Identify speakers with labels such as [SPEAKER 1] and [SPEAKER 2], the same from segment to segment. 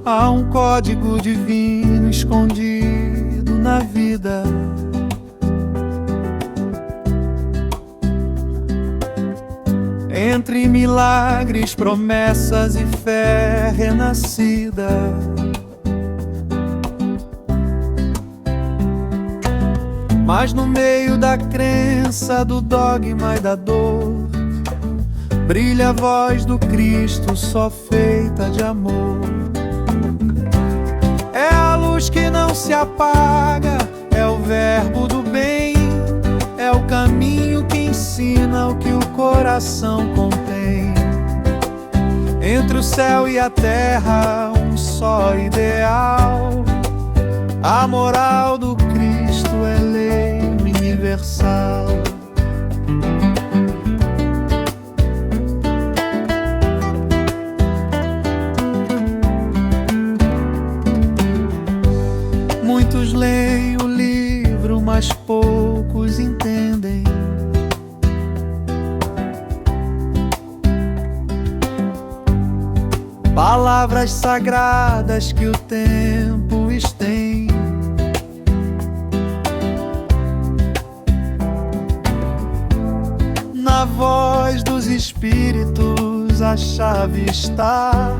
[SPEAKER 1] Há um código divino escondido na vida. Entre milagres, promessas e fé renascida. Mas no meio da crença, do dogma e da dor, brilha a voz do Cristo, só feita de amor. É a luz que não se apaga, é o verbo do bem, é o caminho que ensina o que o coração contém. Entre o céu e a terra, um só ideal. A moral do Cristo é lei universal. Muitos leem o livro, mas poucos entendem. Palavras sagradas que o tempo estende. Na voz dos espíritos a chave está.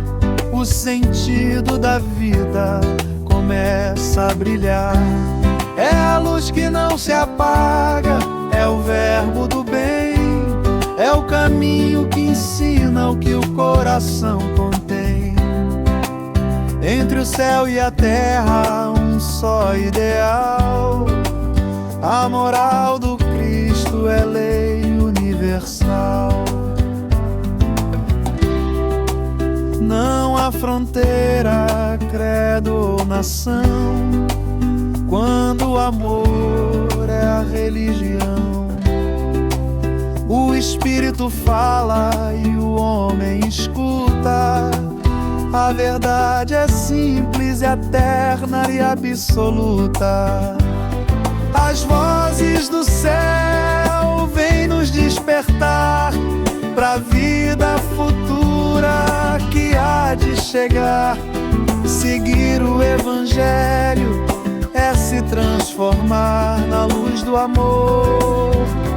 [SPEAKER 1] O sentido da vida começa a brilhar. É a luz que não se apaga, é o verbo do bem, é o caminho que ensina o que o coração contém. Entre o céu e a terra, um só ideal. A moral do Cristo é lei universal. Não há fronteira, credo ou nação, quando o amor é a religião. O Espírito fala e o homem escuta. A verdade é simples, eterna e absoluta. As vozes do céu vêm nos despertar pra vida futura que há de chegar. Seguir o Evangelho é se transformar na luz do amor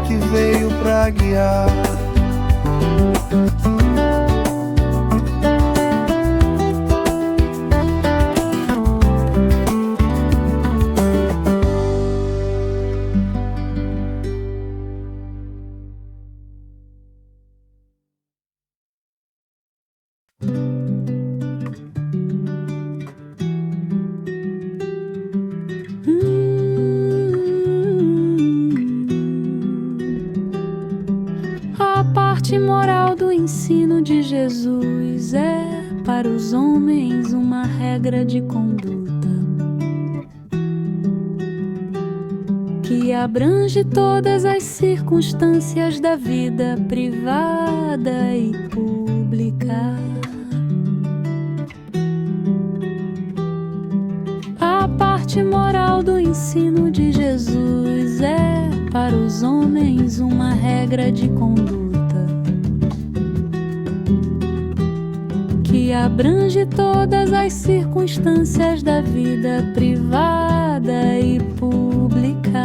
[SPEAKER 1] que veio pra guiar.
[SPEAKER 2] A parte moral do ensino de Jesus é para os homens uma regra de conduta que abrange todas as circunstâncias da vida privada e pública. A parte moral do ensino de Jesus é para os homens uma regra de conduta que abrange todas as circunstâncias da vida privada e pública.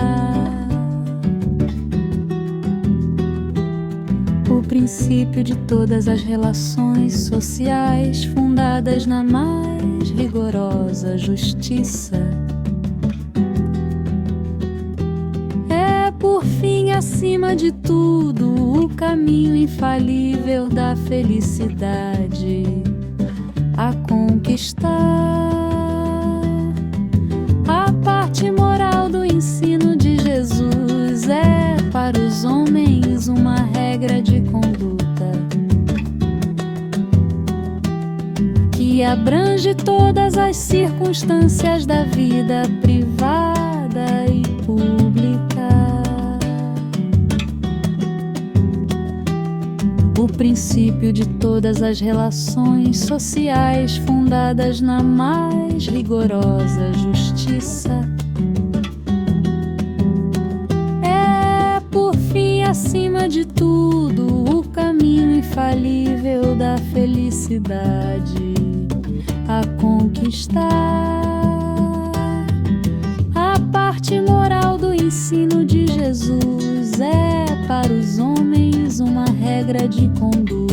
[SPEAKER 2] O princípio de todas as relações sociais fundadas na mais rigorosa justiça é, por fim, acima de tudo, o caminho infalível da felicidade a conquistar. A parte moral do ensino de Jesus é para os homens uma regra de conduta que abrange todas as circunstâncias da vida privada e pública. O princípio de todas as relações sociais fundadas na mais rigorosa justiça infalível da felicidade a conquistar. A parte moral do ensino de Jesus é para os homens uma regra de conduto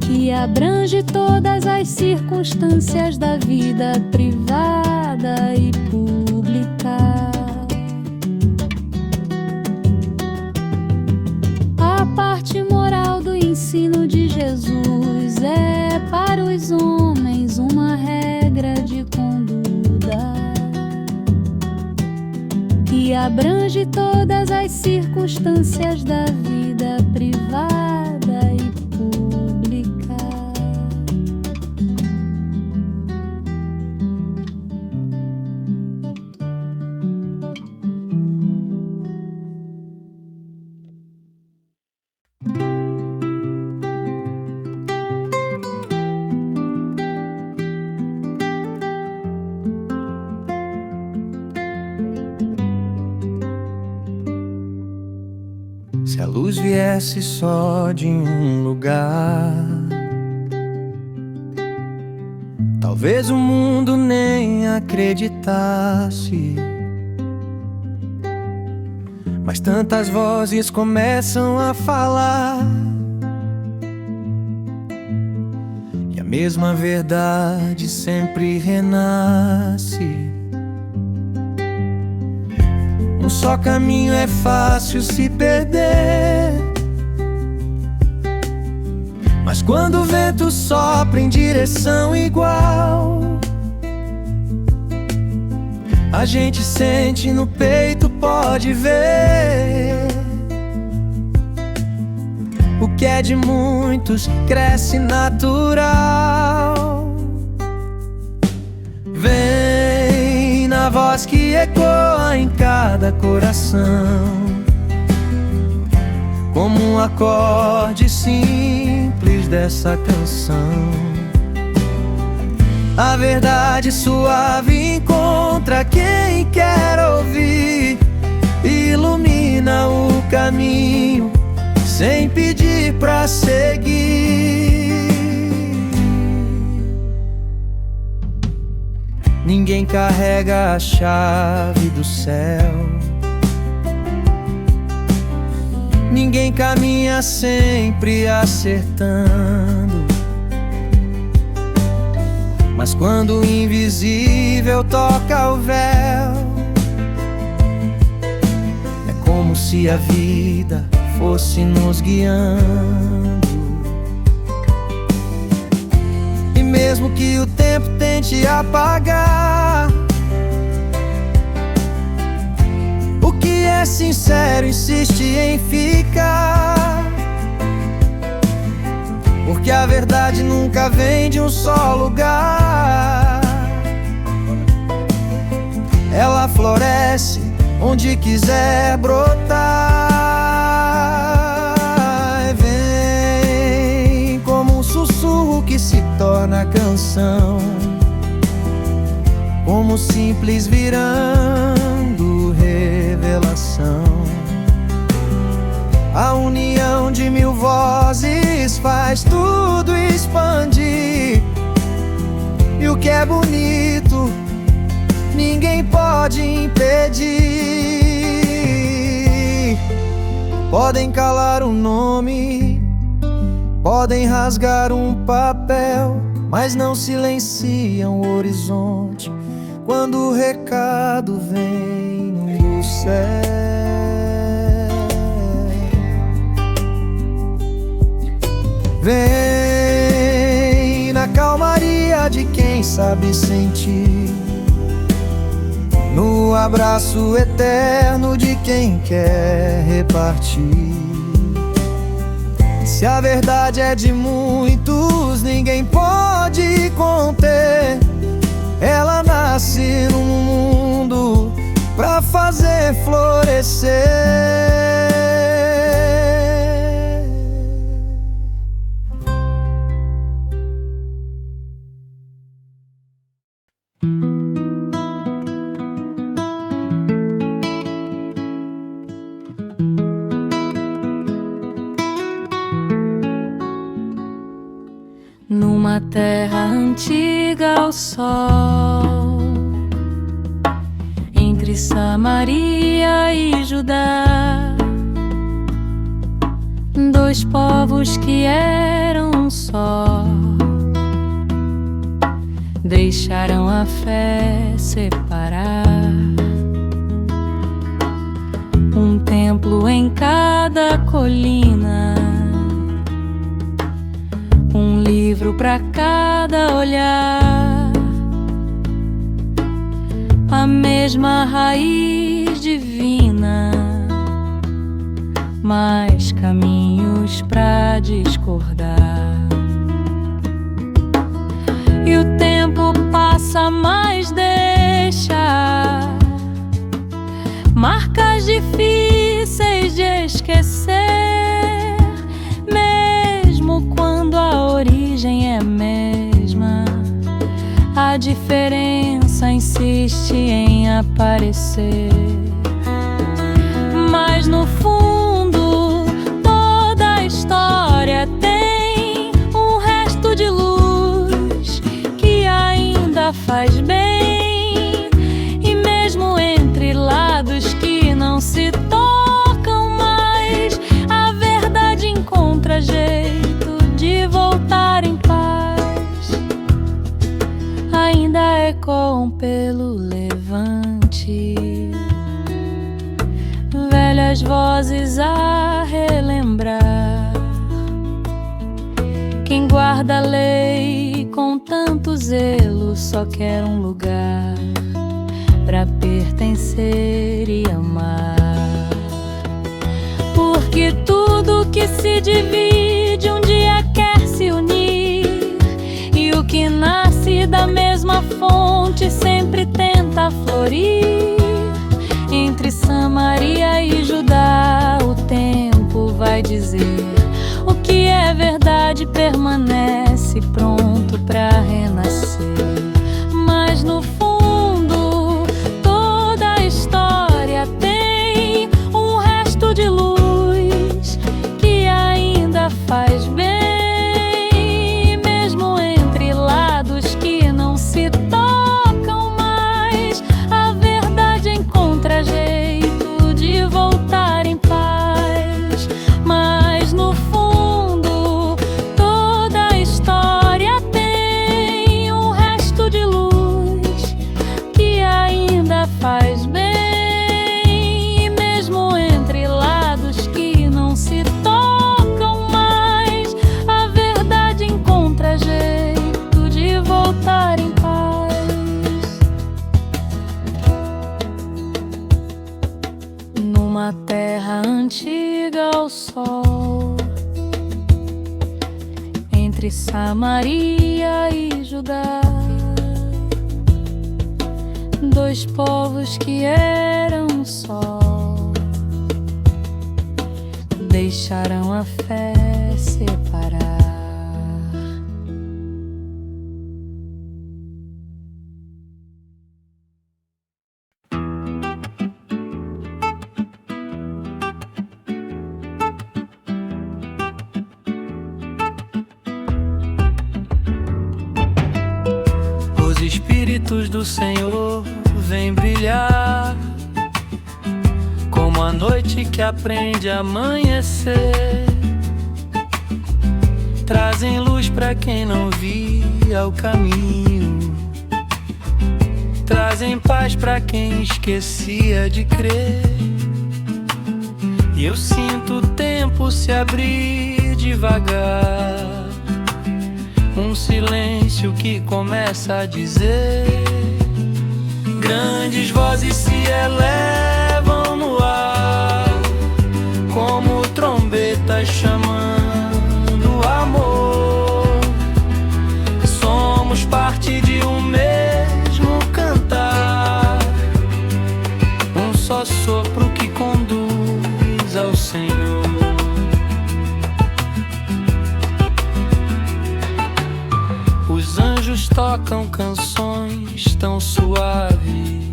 [SPEAKER 2] que abrange todas as circunstâncias da vida privada e pública. A parte moral do ensino de Jesus é para os homens uma regra de conduta que abrange todas as circunstâncias da vida privada e pública.
[SPEAKER 1] Se a luz viesse só de um lugar, talvez o mundo nem acreditasse. Mas tantas vozes começam a falar, e a mesma verdade sempre renasce. Um só caminho é fácil se perder, mas quando o vento sopra em direção igual, a gente sente no peito, pode ver. O que é de muitos cresce natural. Vem na voz que ecoa em cada coração, como um acorde simples dessa canção. A verdade suave encontra quem quer ouvir, ilumina o caminho sem pedir pra seguir. Ninguém carrega a chave do céu, ninguém caminha sempre acertando. Mas quando o invisível toca o véu, é como se a vida fosse nos guiando. E mesmo que o tempo tente apagar, o que é sincero insiste em ficar. Porque a verdade nunca vem de um só lugar, ela floresce onde quiser brotar. Vem como um sussurro que se torna canção, como simples virando revelação. A união de mil vozes faz tudo expandir, e o que é bonito ninguém pode impedir. Podem calar um nome, podem rasgar um papel, mas não silenciam o horizonte quando o recado vem do céu. Vem na calmaria de quem sabe sentir, no abraço eterno de quem quer repartir. Se a verdade é de muitos, ninguém pode conter. Ela nasce no mundo pra fazer florescer.
[SPEAKER 2] Numa terra antiga ao sol, entre Samaria e Judá, dois povos que eram um só, deixaram a fé separar. Um templo em cada colina, um livro para cada olhar, a mesma raiz divina, mais caminhos para discordar. E o tempo passa, mas deixa marcas difíceis de esquecer, mesmo quando a origem é a mesma. A diferença insiste em aparecer, mas no fundo toda a história tem um resto de luz que ainda faz bem. E mesmo entre lados que não se tocam mais, a verdade encontra jeito de voltar em paz. Ainda ecoam pelo levante velhas vozes a relembrar. Quem guarda a lei com tanto zelo só quer um lugar pra pertencer e amar. Porque tudo que se divide um dia quer se unir, e o que nasce da mesma fonte sempre tenta florir. Entre Samaria e Judá o tempo vai dizer: o que é verdade permanece pronto pra renascer. Mas no fundo toda a história tem um resto de luz que ainda faz bem. E mesmo entre lados que não se tocam mais, a verdade encontra jeito de voltar em paz. Mas no fundo toda a história tem um resto de luz que ainda faz bem. E mesmo entre lados que não se tocam mais, a verdade encontra jeito de voltar em paz. Numa terra antiga ao sol, entre Samaria e Judá, dois povos que eram um só, deixaram a fé separar.
[SPEAKER 1] Os Espíritos do Senhor vêm brilhar como a noite que aprende a amanhecer. Trazem luz pra quem não via o caminho, trazem paz pra quem esquecia de crer. E eu sinto o tempo se abrir devagar, um silêncio que começa a dizer. Grandes vozes se elevam no ar, como trombetas chamando amor. Somos parte de um mesmo cantar, um só sopro que conduz ao Senhor. Os anjos tocam canções tão suaves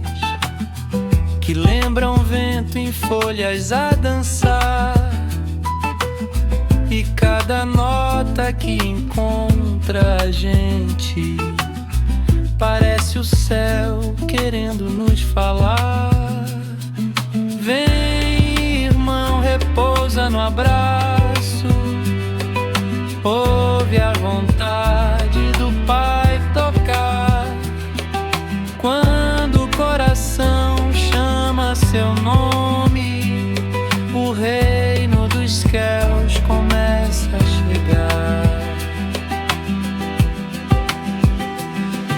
[SPEAKER 1] que lembram vento em folhas a dançar. E cada nota que encontra a gente parece o céu querendo nos falar. Vem, irmão, repousa no abraço, ouve a vontade do Pai tocar. Quando o coração chama seu nome, o reino dos céus começa a chegar.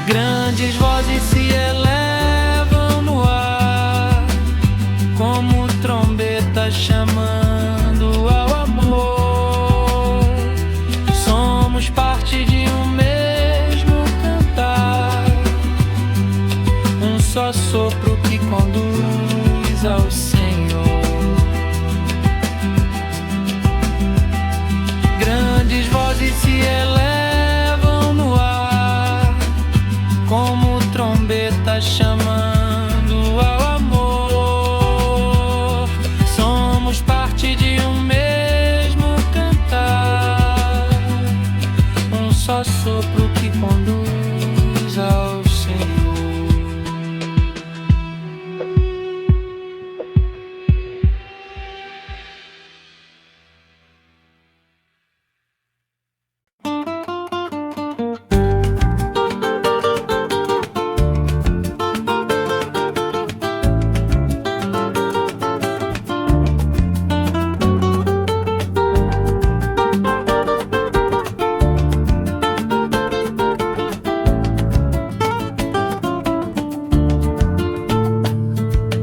[SPEAKER 1] Grandes vozes se elevam no ar, como trombeta chamando ao amor. Somos parte de um mesmo cantar, um só sopro que conduz ao Senhor. Grandes vozes se elevam no ar, como trombeta chamando ao amor. Somos parte de um mesmo cantar, um só sopro que conduz ao Senhor.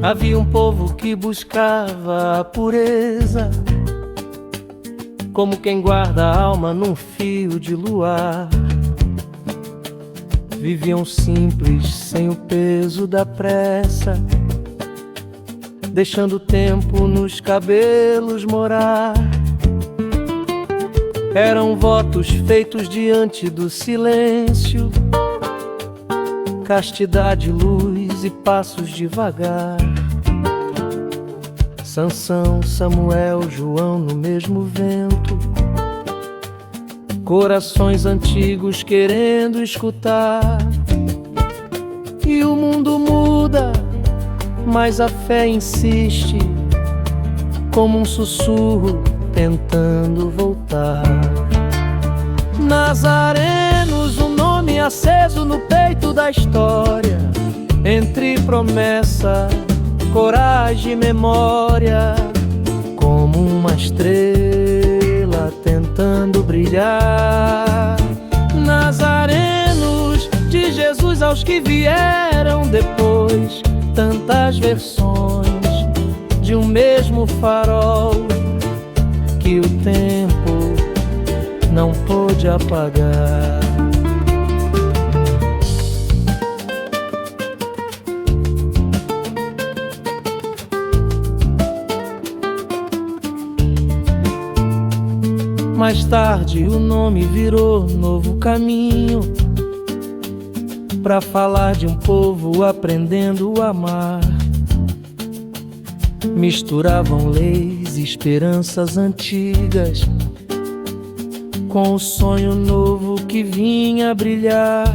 [SPEAKER 3] Havia um povo que buscava a pureza, como quem guarda a alma num fio de luar. Viviam simples, sem o peso da pressa, deixando o tempo nos cabelos morar. Eram votos feitos diante do silêncio, castidade, luz e passos devagar. Sansão, Samuel, João no mesmo vento, corações antigos querendo escutar. E o mundo muda, mas a fé insiste, como um sussurro tentando voltar. Nazarenos, um nome aceso no peito da história, entre promessa, coragem e memória, como uma estrela tentando brilhar. Nazarenos de Jesus aos que vieram depois, tantas versões de um mesmo farol que o tempo não pôde apagar. Mais tarde o nome virou Novo Caminho, pra falar de um povo aprendendo a amar. Misturavam leis e esperanças antigas com o sonho novo que vinha brilhar.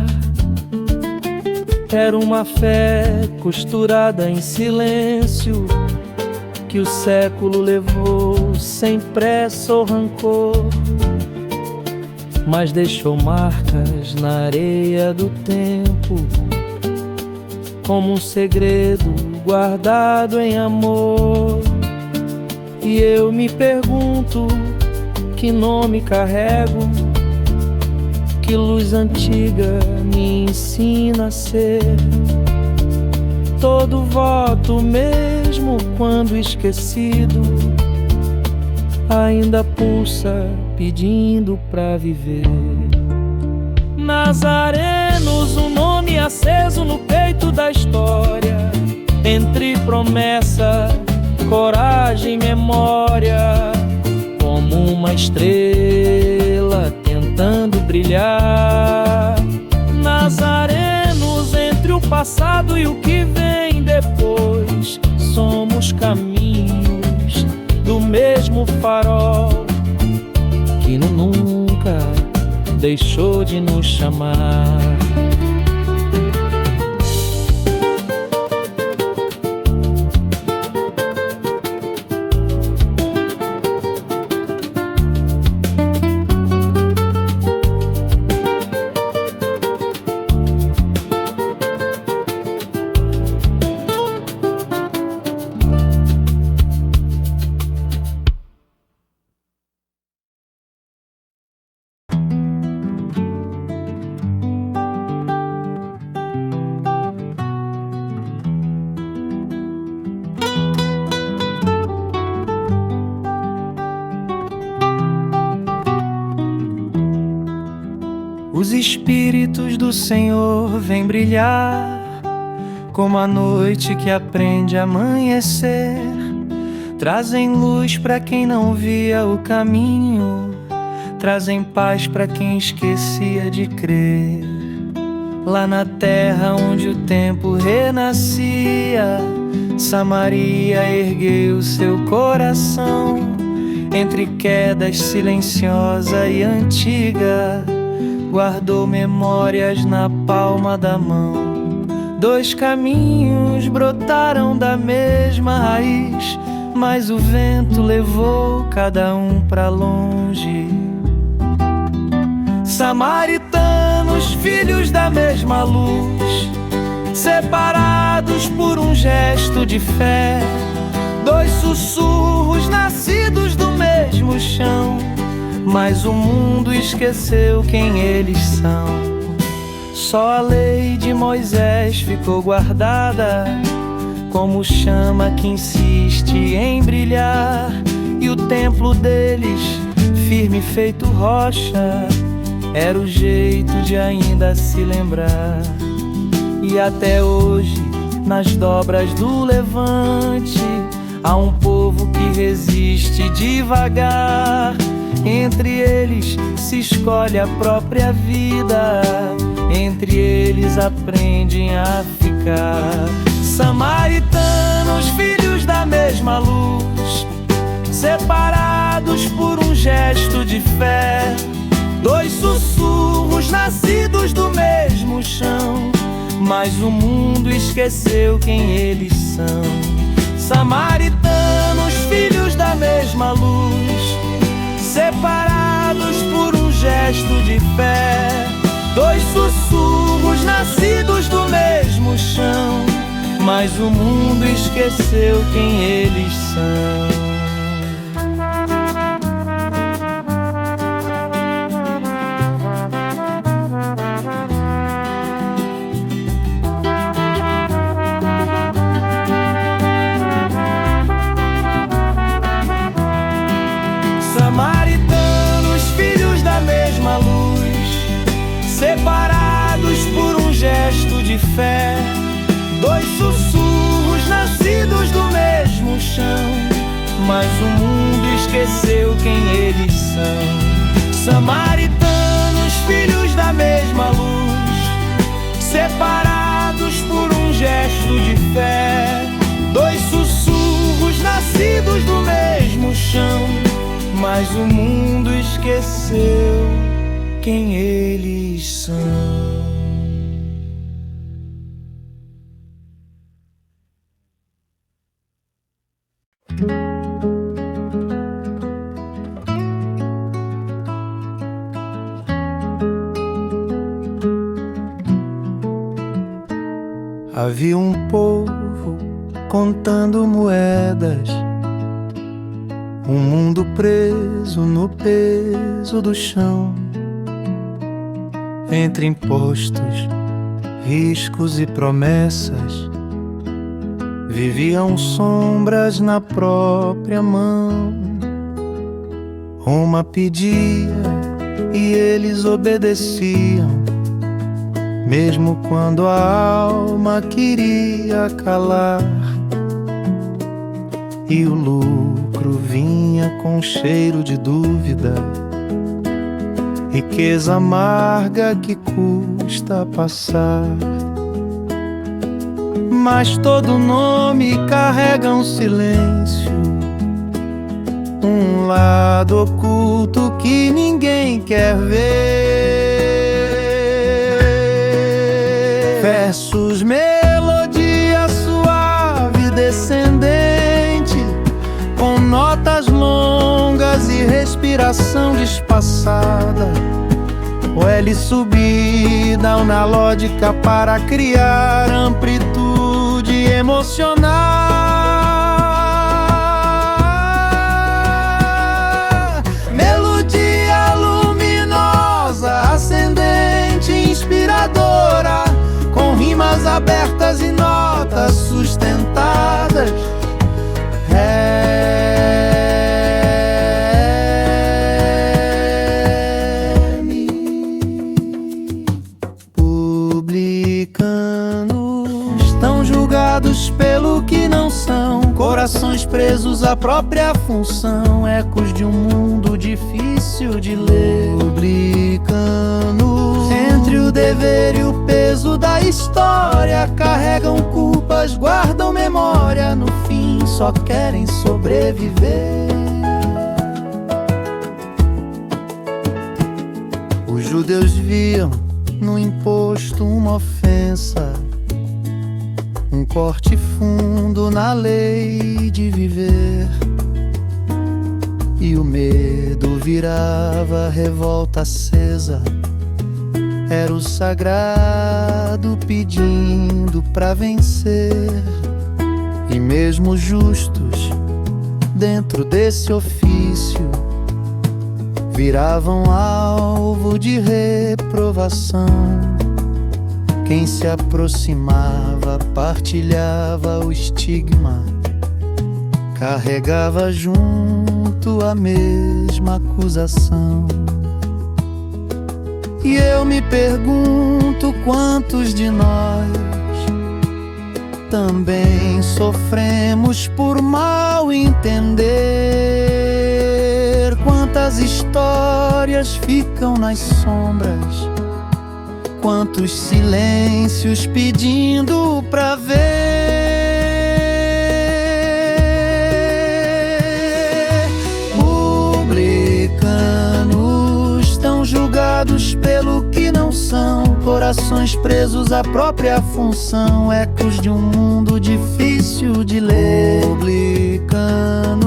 [SPEAKER 3] Era uma fé costurada em silêncio, que o século levou sem pressa ou rancor, mas deixou marcas na areia do tempo, como um segredo guardado em amor. E eu me pergunto, que nome carrego, que luz antiga me ensina a ser. Todo voto, mesmo quando esquecido, ainda pulsa pedindo pra viver. Nazarenos, um nome aceso no peito da história, entre promessa, coragem e memória, como uma estrela tentando brilhar. Nazarenos entre o passado e o que vem depois, somos caminhos do mesmo farol divino nunca deixou de nos chamar.
[SPEAKER 1] Os Espíritos do Senhor vêm brilhar, como a noite que aprende a amanhecer. Trazem luz para quem não via o caminho, trazem paz para quem esquecia de crer. Lá na terra onde o tempo renascia, Samaria ergueu seu coração. Entre quedas silenciosa e antiga, guardou memórias na palma da mão. Dois caminhos brotaram da mesma raiz, mas o vento levou cada um pra longe. Samaritanos, filhos da mesma luz, separados por um gesto de fé. Dois sussurros nascidos do mesmo chão, mas o mundo esqueceu quem eles são. Só a lei de Moisés ficou guardada, como chama que insiste em brilhar. E o templo deles, firme feito rocha, era o jeito de ainda se lembrar. E até hoje, nas dobras do levante, há um povo que resiste devagar. Entre eles se escolhe a própria vida, entre eles aprendem a ficar. Samaritanos, filhos da mesma luz, separados por um gesto de fé. Dois sussurros nascidos do mesmo chão, mas o mundo esqueceu quem eles são. Samaritanos, filhos da mesma luz, separados por um gesto de fé. Dois sussurros nascidos do mesmo chão, mas o mundo esqueceu quem eles são. Samaritanos, filhos da mesma luz, separados por um gesto de fé. Dois sussurros nascidos do mesmo chão, mas o mundo esqueceu quem eles são. Samaritanos, filhos da mesma luz, separados por um gesto de fé. Dois sussurros nascidos do mesmo chão, mas o mundo esqueceu quem eles são. Havia um povo contando moedas, um mundo preso no peso do chão. Entre impostos, riscos e promessas, viviam sombras na própria mão. Uma pedia e eles obedeciam, mesmo quando a alma queria calar. E o lucro vinha com cheiro de dúvida, riqueza amarga que custa passar. Mas todo nome carrega um silêncio, um lado oculto que ninguém quer ver. Versos, melodia suave descendente, com notas longas e respiração despassada. O L subida analógica para criar amplitude emocional. Melodia luminosa, ascendente, inspiradora, com rimas abertas e notas sustentadas. Estão julgados pelo que não são, corações presos à própria função, ecos de um mundo difícil de ler. Publicanos, entre o dever e o peso da história, carregam culpas, guardam memória, no fim só querem sobreviver. Os judeus viam no imposto uma ofensa, um corte fundo na lei de viver. E o medo virava revolta acesa, era o sagrado pedindo pra vencer. E mesmo os justos, dentro desse ofício, viravam alvo de reprovação. Quem se aproximava partilhava o estigma, carregava junto a mesma acusação. E eu me pergunto quantos de nós também sofremos por mal entender. Quantas histórias ficam nas sombras, quantos silêncios pedindo pra ver. Publicanos tão julgados pelo que não são, corações presos à própria função, ecos de um mundo difícil de ler. Publicano,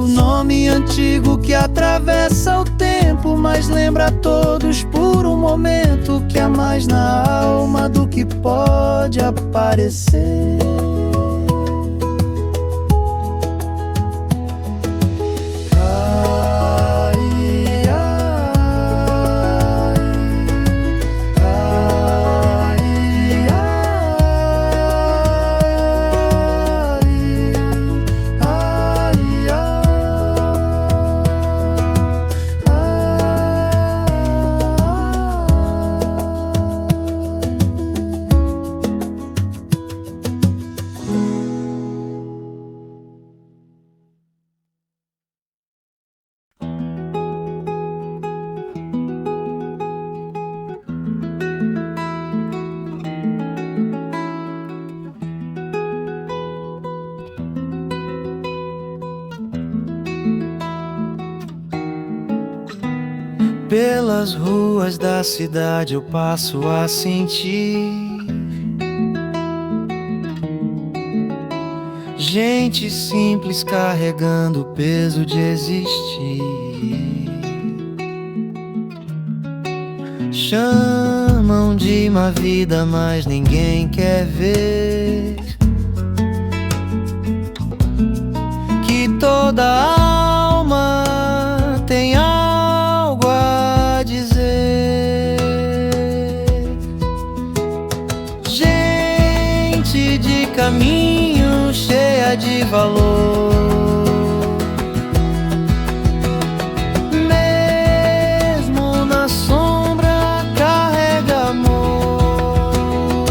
[SPEAKER 1] nome antigo que atravessa o tempo, mas lembra a todos por um momento que há mais na alma do que pode aparecer. Pelas ruas da cidade eu passo a sentir gente simples carregando o peso de existir. Chamam de uma vida, mas ninguém quer ver que toda alma tem algo a dizer. Gente de caminho cheia de valor, mesmo na sombra carrega amor.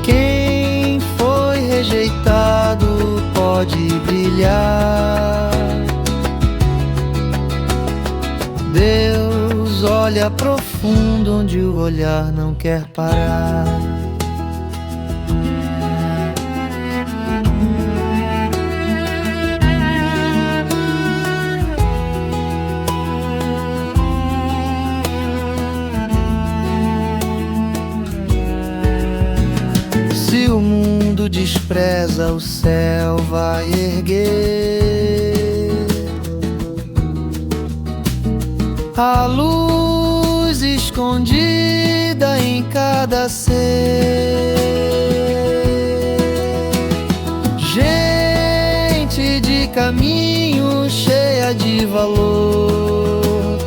[SPEAKER 1] Quem foi rejeitado pode brilhar. Deus olha profundo onde o olhar não quer parar. reza o céu vai erguer. A luz escondida em cada ser, gente de caminho cheia de valor,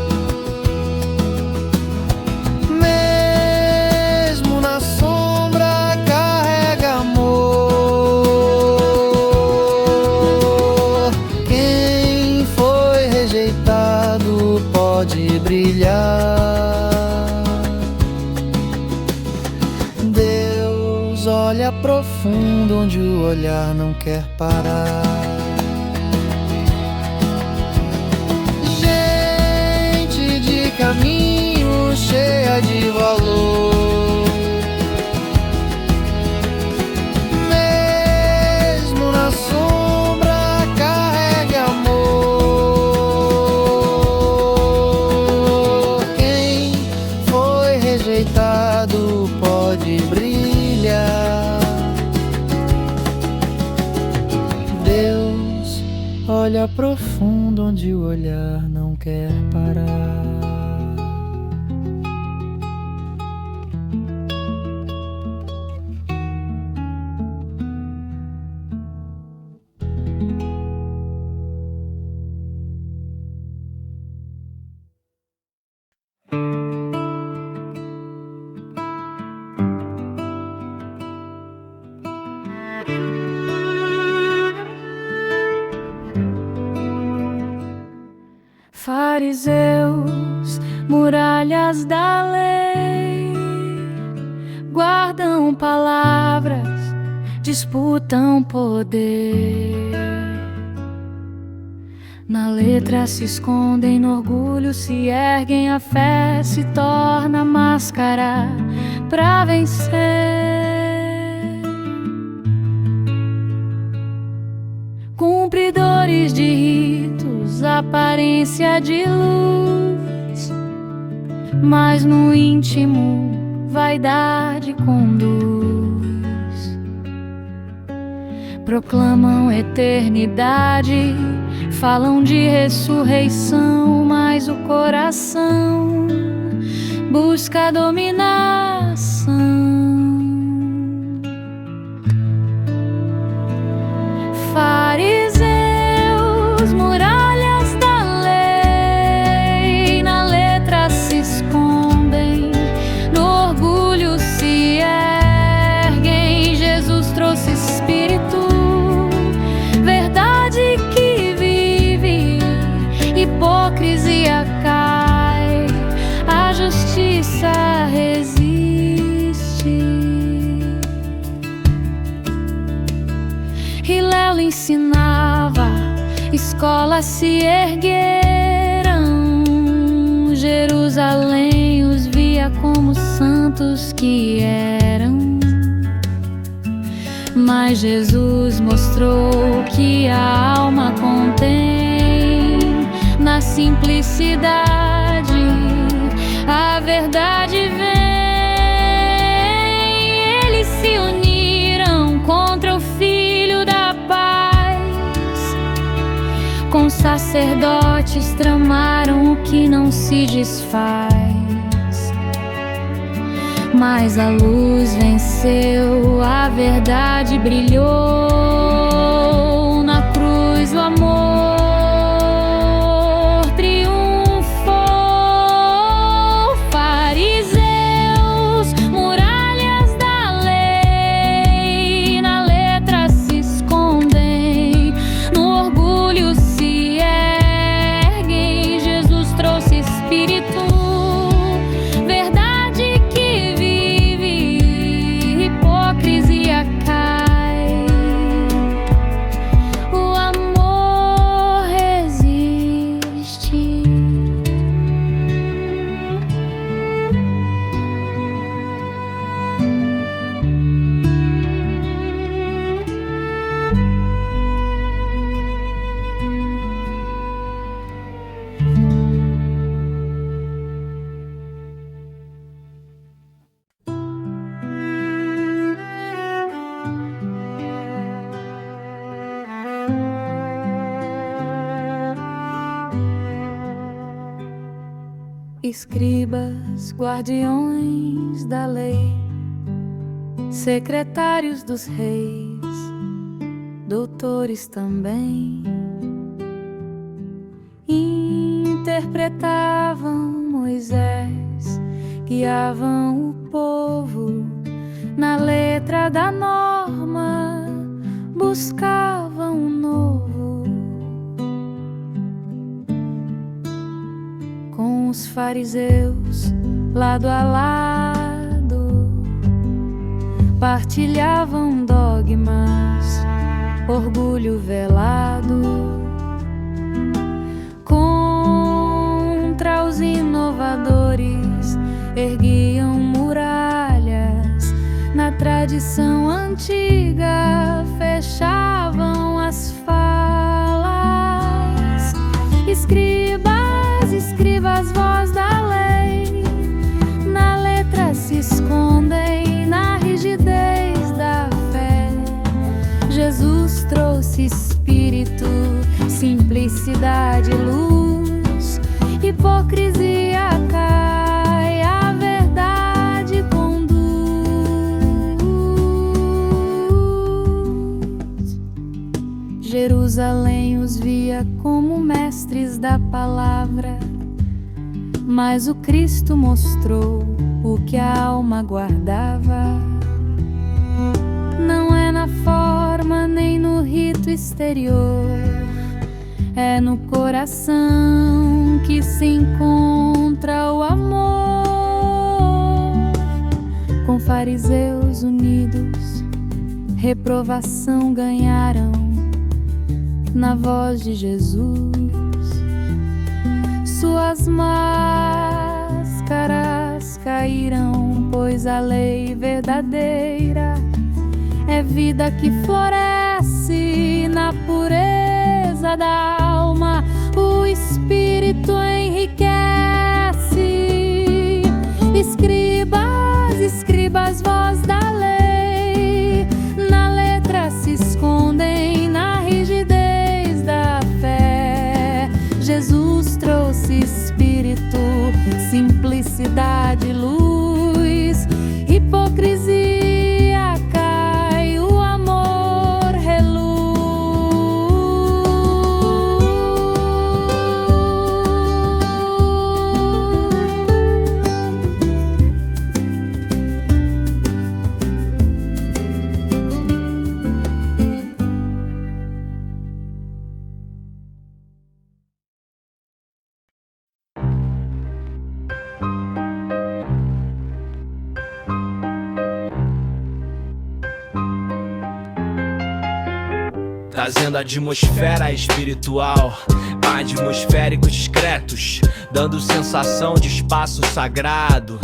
[SPEAKER 1] mesmo na sombra carrega amor. Quem foi rejeitado pode brilhar. Deus olha profundo onde o olhar não quer parar. Gente de caminho cheia de valor, mesmo na sombra carrega amor. Quem foi rejeitado pode brilhar. Deus olha profundo onde o olhar não quer parar.
[SPEAKER 2] Fariseus, muralhas da lei, guardam palavras, disputam poder. Na letra se escondem, no orgulho se erguem, a fé se torna máscara pra vencer. Cumpridores de ritos, aparência de luz, mas no íntimo vaidade conduz. Proclamam eternidade, falam de ressurreição, mas o coração busca dominação. Fariseus, muralhas da lei, na letra se escondem, no orgulho se erguem. Jesus trouxe Espírito, verdade que vive, hipocrisia cai, a justiça resiste. Hilel ensinava, escolas se ergueram, Jerusalém os via como santos que eram. Mas Jesus mostrou que a alma contém na simplicidade a verdade vem. Eles se uniram contra o Filho da Paz, com sacerdotes tramaram o que não se desfaz. Mas a luz venceu, a verdade brilhou, na cruz o amor triunfou. Fariseus, muralhas da lei, na letra se escondem, no orgulho se erguem. Jesus trouxe Espírito, verdade que vive, hipocrisia cai, Escribas, guardiões da lei, secretários dos reis, doutores também, interpretavam Moisés, guiavam o povo na letra da norma, buscavam um novo. Com os fariseus, lado a lado, partilhavam dogmas, orgulho velado. Contra os inovadores, erguiam muralhas, na tradição antiga fechavam as falas. Escribas, voz da lei, na letra se escondem, na rigidez da fé. Jesus trouxe espírito, simplicidade, luz, hipocrisia cai, a verdade conduz. Jerusalém os via como mestres da palavra, mas o Cristo mostrou o que a alma guardava. Não é na forma nem no rito exterior, é no coração que se encontra o amor. Com fariseus unidos, reprovação ganharam na voz de Jesus. Suas máscaras caíram, pois a lei verdadeira é vida que floresce na pureza da alma. O Espírito enriquece. Escribas, voz da lei, na letra se escondem, na rigidez da fé. Jesus trouxe espírito, simplicidade, luz, hipocrisia cai, o amor reluz.
[SPEAKER 3] Trazendo a atmosfera espiritual, atmosféricos discretos, dando sensação de espaço sagrado.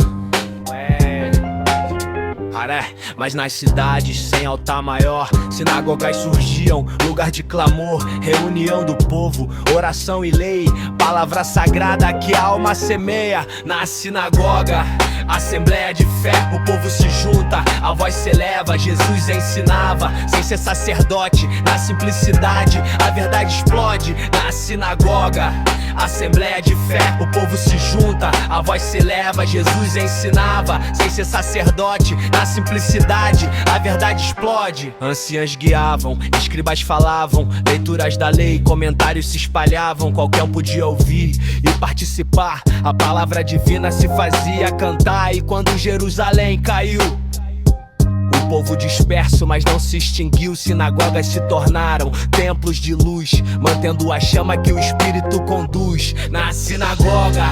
[SPEAKER 3] Mas nas cidades sem altar maior, sinagogas surgiam, lugar de clamor, reunião do povo, oração e lei, palavra sagrada que a alma semeia. Na sinagoga, assembleia de fé, o povo se junta, a voz se eleva, Jesus ensinava, sem ser sacerdote, na simplicidade, a verdade explode. Na sinagoga, assembleia de fé, o povo se junta, a voz se eleva, Jesus ensinava, sem ser sacerdote, na simplicidade, a verdade explode. Anciãs guiavam, escribas falavam, leituras da lei, comentários se espalhavam, qualquer um podia ouvir e participar, a palavra divina se fazia cantar. E quando Jerusalém caiu, o povo disperso, mas não se extinguiu. Sinagogas se tornaram templos de luz, mantendo a chama que o Espírito conduz. Na sinagoga,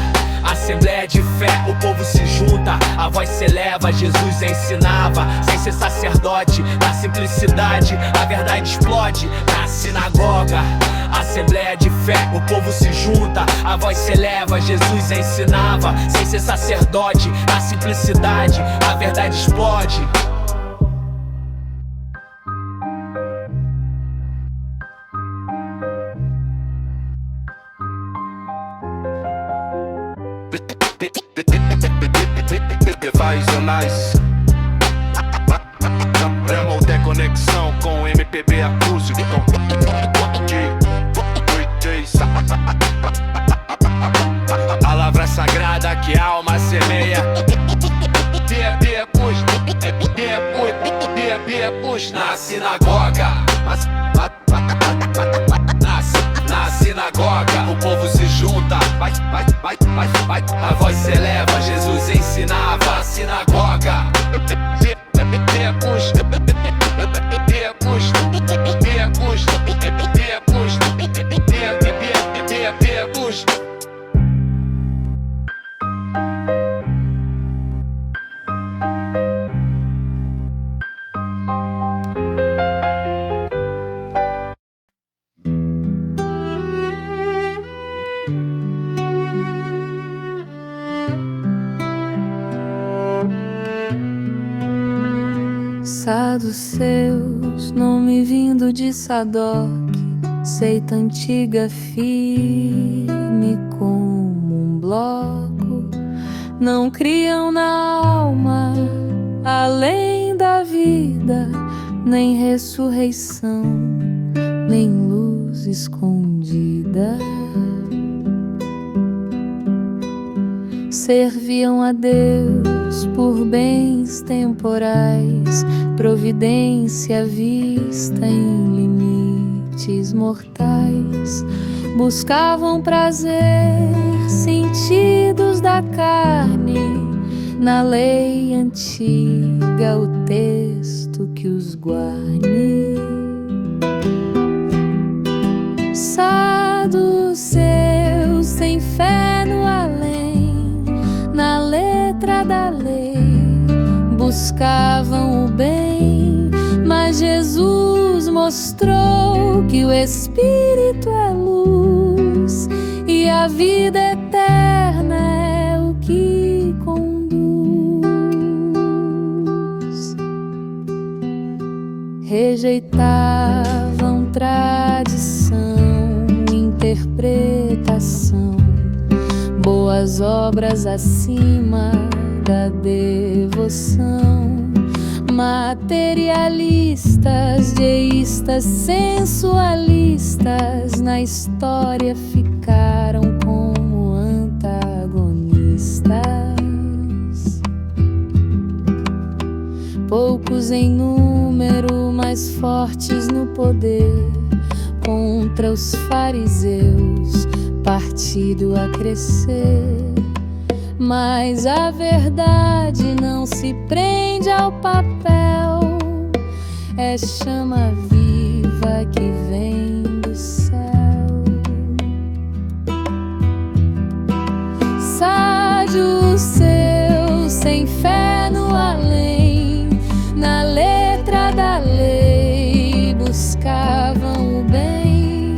[SPEAKER 3] assembleia de fé, o povo se junta, a voz se eleva, Jesus ensinava, sem ser sacerdote, na simplicidade, a verdade explode. Na sinagoga, assembleia de fé, o povo se junta, a voz se eleva, Jesus ensinava, sem ser sacerdote, na simplicidade, a verdade explode.
[SPEAKER 4] Device Remote conexão com MPB acústico. Palavra sagrada que
[SPEAKER 3] Na sinagoga, na sinagoga, o povo se junta, vai, a voz se eleva, Jesus ensinava. Na sinagoga,
[SPEAKER 2] Saduceus, nome vindo de Sadoc, seita antiga firme como um bloco, não criam na alma além da vida, nem ressurreição, nem luz escondida. Serviam a Deus por bens temporais, providência vista em limites mortais. Buscavam prazer, sentidos da carne, na lei antiga o texto que os guarne. Saduceus sem fé no além, na letra da lei buscavam o bem, mas Jesus mostrou que o Espírito é luz e a vida eterna é o que conduz. Rejeitavam tradição, interpretação, boas obras acima da devoção. Materialistas, deístas, sensualistas, na história ficaram como antagonistas. Poucos em número, mais fortes no poder, contra os fariseus, partido a crescer. Mas a verdade não se prende ao papel, é chama viva que vem do céu. Saduceus sem fé no além, na letra da lei buscavam o bem,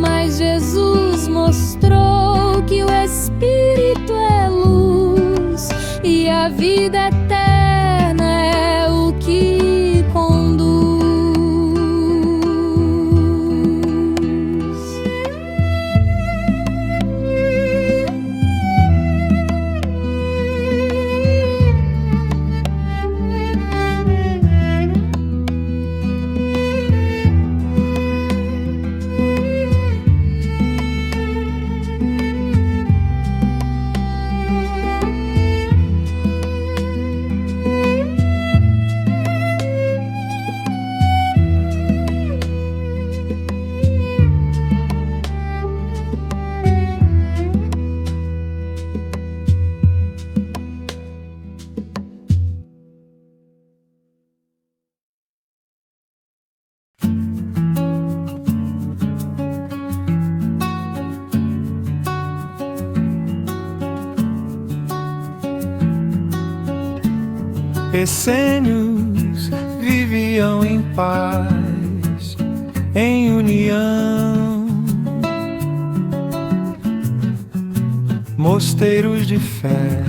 [SPEAKER 2] mas Jesus mostrou que o Espírito é luz e a vida eterna é o que conduz.
[SPEAKER 1] Essênios viviam em paz, em união, mosteiros de fé,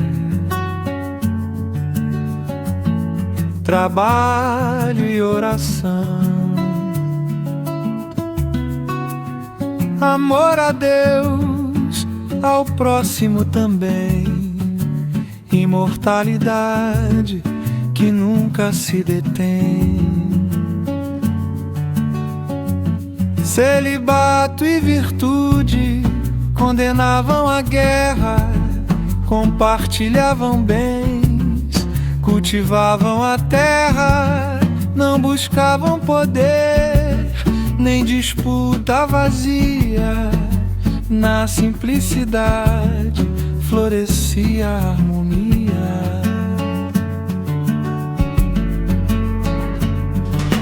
[SPEAKER 1] trabalho e oração, amor a Deus, ao próximo também, imortalidade que nunca se detém. Celibato e virtude condenavam a guerra, compartilhavam bens, cultivavam a terra, não buscavam poder, nem disputa vazia. Na simplicidade florescia a harmonia.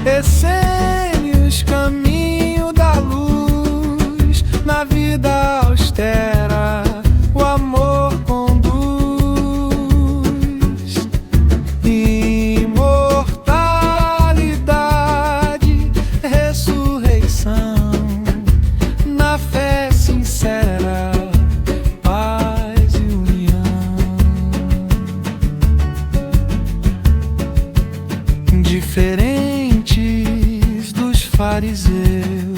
[SPEAKER 1] Essênios, caminho da luz, na vida austera o amor conduz. Imortalidade, ressurreição, na fé sincera, paz e união. Diferentes dos fariseus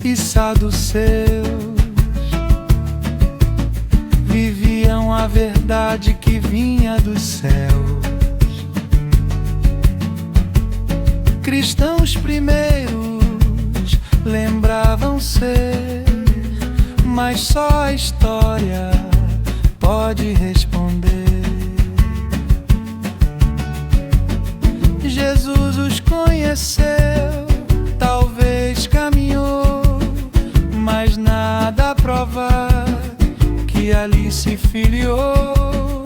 [SPEAKER 1] e saduceus, viviam a verdade que vinha dos céus. Cristãos primeiros lembravam ser, mas só a história pode responder. Jesus os conheceu, talvez caminhou, mas nada prova que ali se filiou.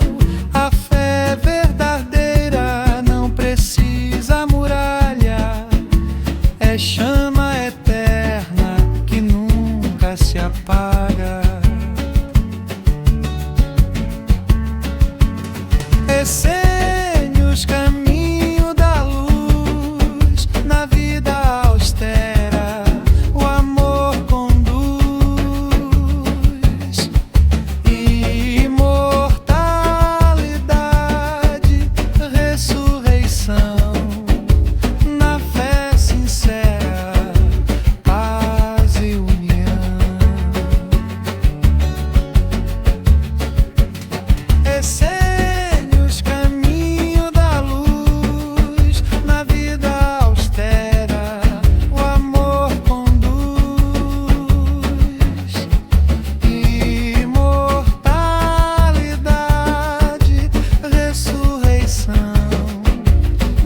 [SPEAKER 1] A fé verdadeira não precisa muralha, é chama eterna que nunca se apaga. Essênios, caminho da luz, na vida austera o amor conduz. Imortalidade, ressurreição, na fé sincera, paz e união. Essênios, caminho da luz, na vida austera o amor conduz. Imortalidade, ressurreição,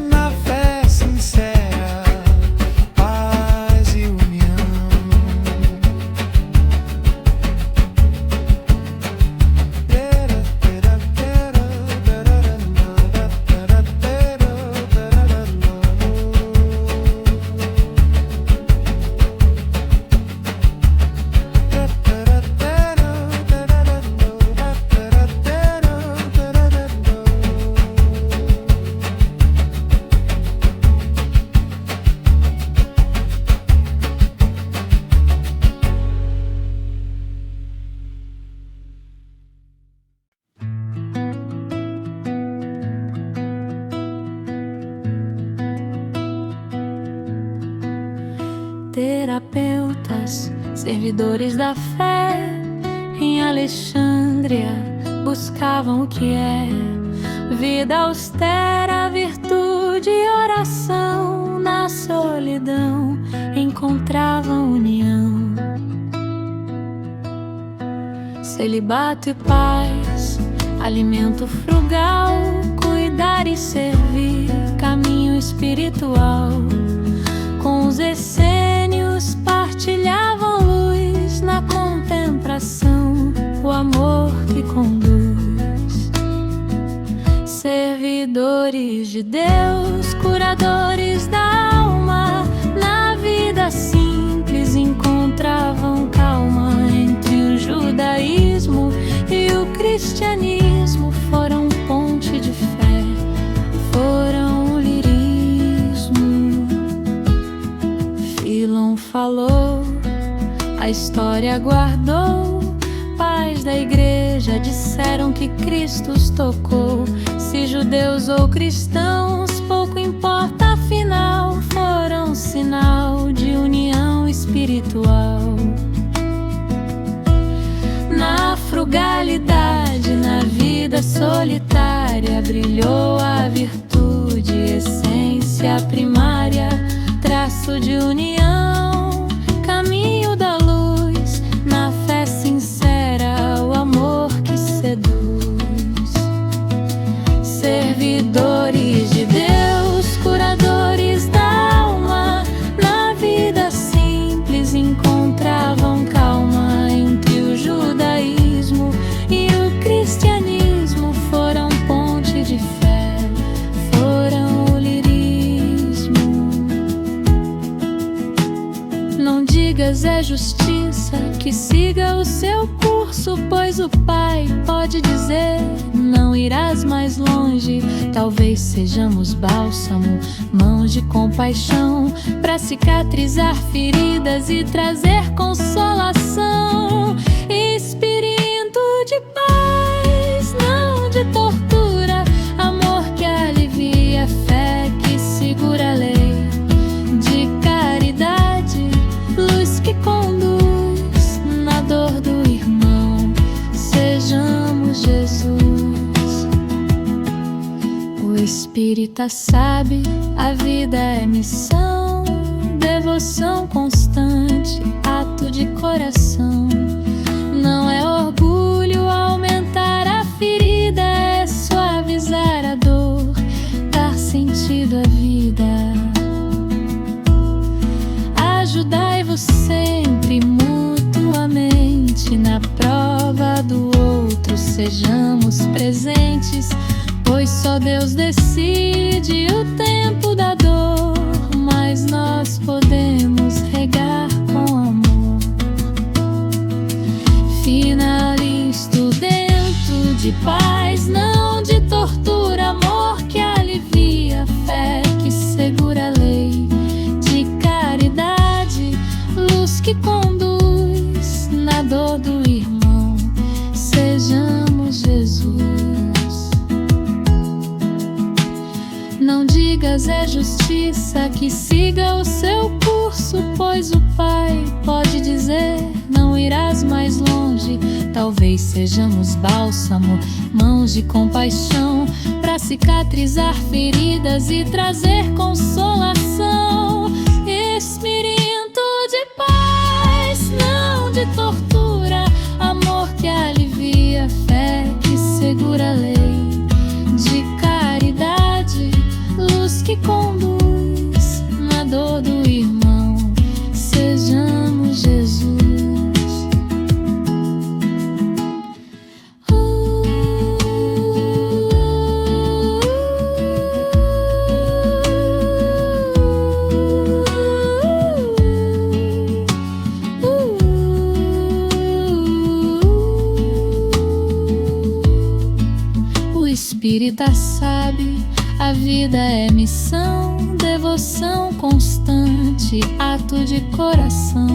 [SPEAKER 1] na fé sincera, paz e união.
[SPEAKER 2] Terapeutas, servidores da fé, em Alexandria buscavam o que é vida austera, virtude e oração. Na solidão encontravam união, celibato e paz, alimento frugal, cuidar e servir, caminho espiritual. Com os essênios partilhavam luz na contemplação, o amor que conduz. Servidores de Deus, curadores da alma, na vida simples encontravam calma. Entre o judaísmo e o cristianismo foram ponte de fé, foram o lirismo. Filon falou, a história guardou, pais da igreja disseram que Cristo os tocou. Se judeus ou cristãos, pouco importa, afinal foram sinal de união espiritual. Na frugalidade, na vida solitária, brilhou a virtude, essência primária, traço de união, caminho da luz, na fé sincera, o amor que seduz. Servir digas é justiça, que siga o seu curso, pois o Pai pode dizer: não irás mais longe. Talvez sejamos bálsamo, mãos de compaixão, para cicatrizar feridas e trazer consolação. Espírito de paz, não de tortura, amor que alivia, fé que segura a lei, de caridade, luz que conduz na dor do irmão. Sejamos Jesus. O espírita sabe, a vida é missão, devoção constante, ato de coração. Não é orgulho aumentar a ferida, é suavizar a dor, dar sentido à vida. Ajudai-vos sempre mutuamente na prova do outro. Sejamos presentes, pois só Deus decide o tempo da dor, mas nós podemos regar com amor. Finalisto dentro de paz, não de tortura, amor que alivia, fé que segura a lei, de caridade, luz que conduz na dor do irmão. Sejamos Jesus. Não digas é justiça, que siga o seu curso, pois o Pai pode dizer: não irás mais longe. Talvez sejamos bálsamo, mãos de compaixão, para cicatrizar feridas e trazer consolação. Espírito de paz, não de tortura, amor que alivia, fé que segura a lei, de caridade, luz que conduz na dor do irmão. Sejamos Jesus. O espírita sabe, a vida é missão, devoção constante, ato de coração.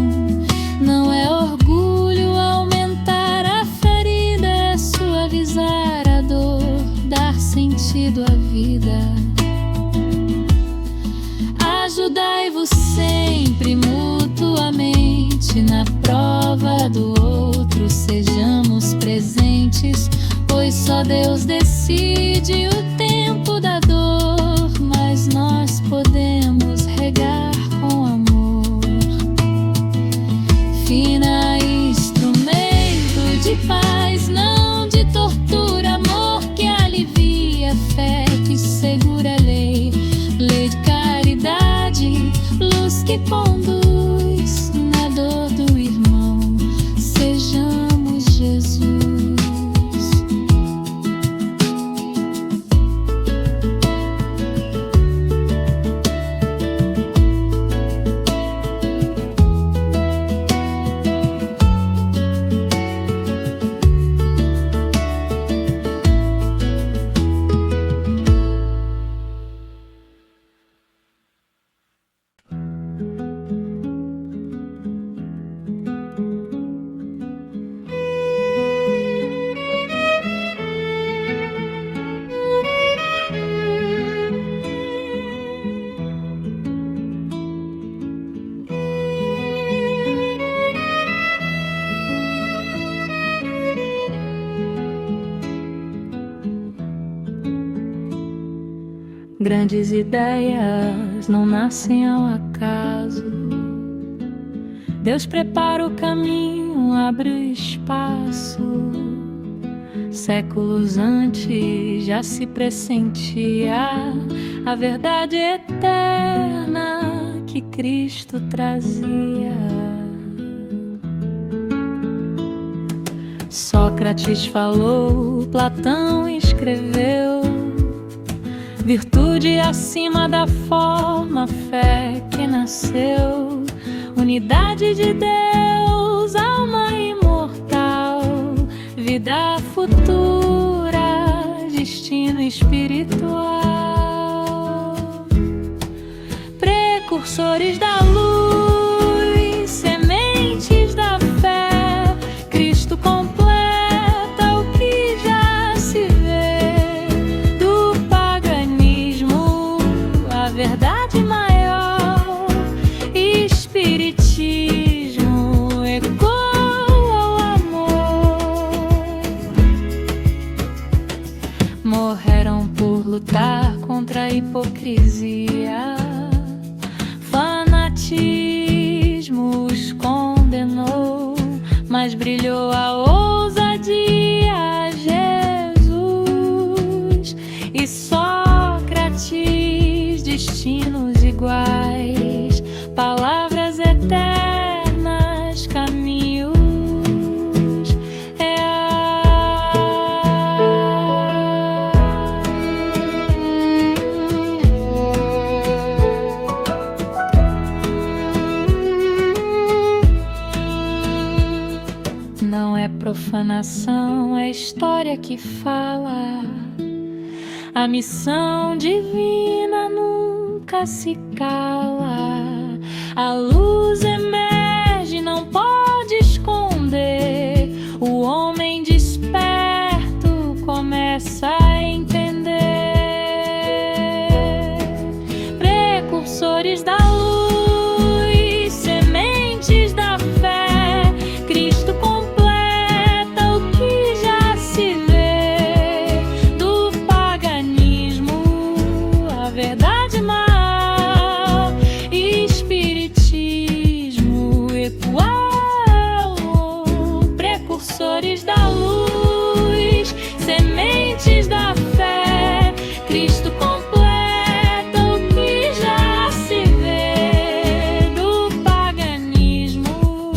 [SPEAKER 2] Não é orgulho aumentar a ferida, é suavizar a dor, dar sentido à vida. Ajudai-vos sempre mutuamente na prova do outro. Sejamos presentes, pois só Deus decide o tempo da dor, mas nós podemos regar com amor. Fina instrumento de paz, não de tortura, amor que alivia, fé que segura a lei, lei de caridade, luz que conduz na dor do irmão. Sejamos Jesus. Grandes ideias não nascem ao acaso. Deus prepara o caminho, abre o espaço. Séculos antes já se pressentia a verdade eterna que Cristo trazia. Sócrates falou, Platão escreveu, virtude acima da forma, fé que nasceu, unidade de Deus, alma imortal, vida futura, destino espiritual, precursores da luz, sementes da fé, Cristo completa o que já se vê, do paganismo a verdade maior, espiritismo ecoa ao amor. Morreram por lutar contra a hipocrisia, fanatismo os condenou, mas brilhou a ousadia, Jesus e Sócrates, destinos iguais, palavras eternas, caminhos Não é profanação, é história que fala. A missão divina nunca se cala. A luz emerge, não pode esconder. O homem desperto começa a entender. Precursores da luz, sementes da fé, Cristo completa o que já se vê, do paganismo a verdade mal, espiritismo ecoal, precursores da luz, sementes da fé, Cristo completa o que já se vê, do paganismo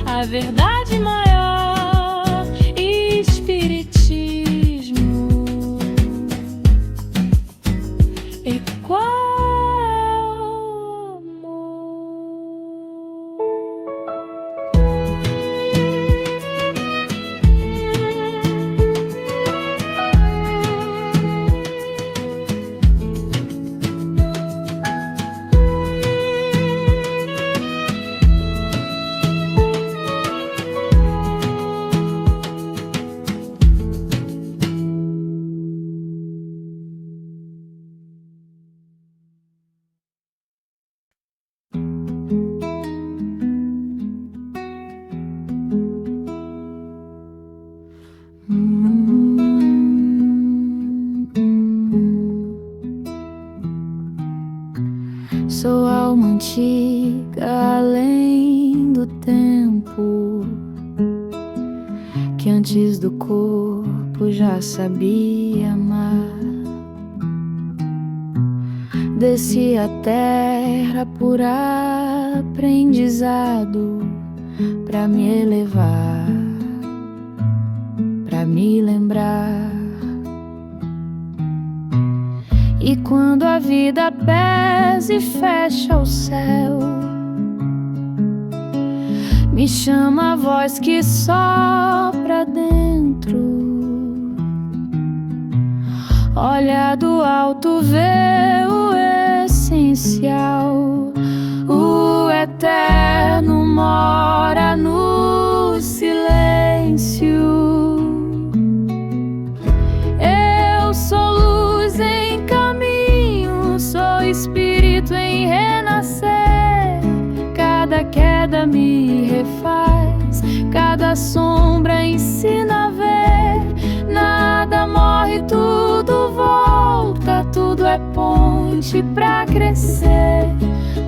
[SPEAKER 2] a verdade maior, espiritismo ecoal Sou alma antiga, além do tempo, que antes do corpo já sabia amar. Desci a terra por aprendizado, pra me elevar, pra me lembrar. E quando a vida pesa e fecha o céu, me chama a voz que sopra dentro. Olha do alto, vê o essencial. O eterno mora no silêncio. Eu sou luz em caminho, sou espírito em renascer. Cada queda me refaz, cada sombra ensina a ver. Nada morre, tudo volta, tudo é ponte pra crescer.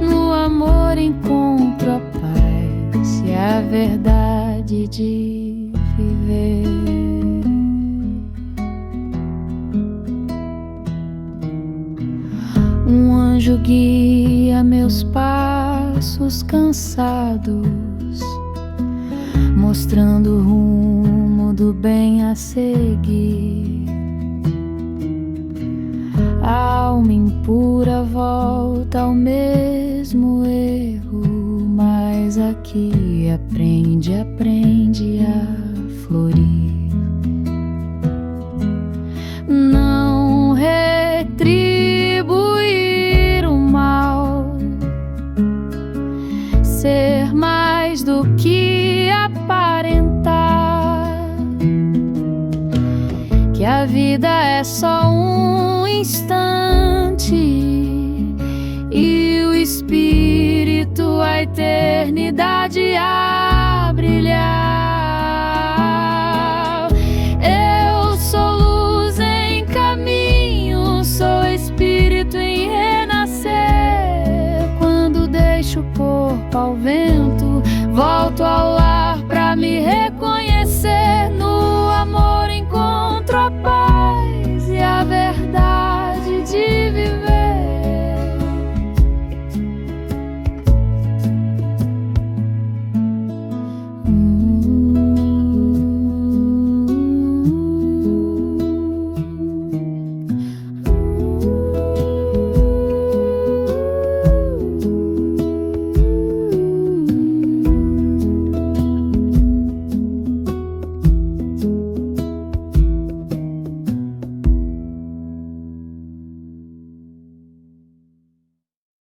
[SPEAKER 2] No amor encontro a paz e a verdade de viver. Um anjo guia meus passos cansados, mostrando o rumo do bem a seguir. A alma impura volta ao mesmo erro, mas aqui aprende a florir. Não retribuir o mal, ser mais do que aparentar, que a vida é só um instante e o espírito a eternidade a brilhar. Eu sou luz em caminho, sou espírito em renascer. Quando deixo o corpo ao vento, volto ao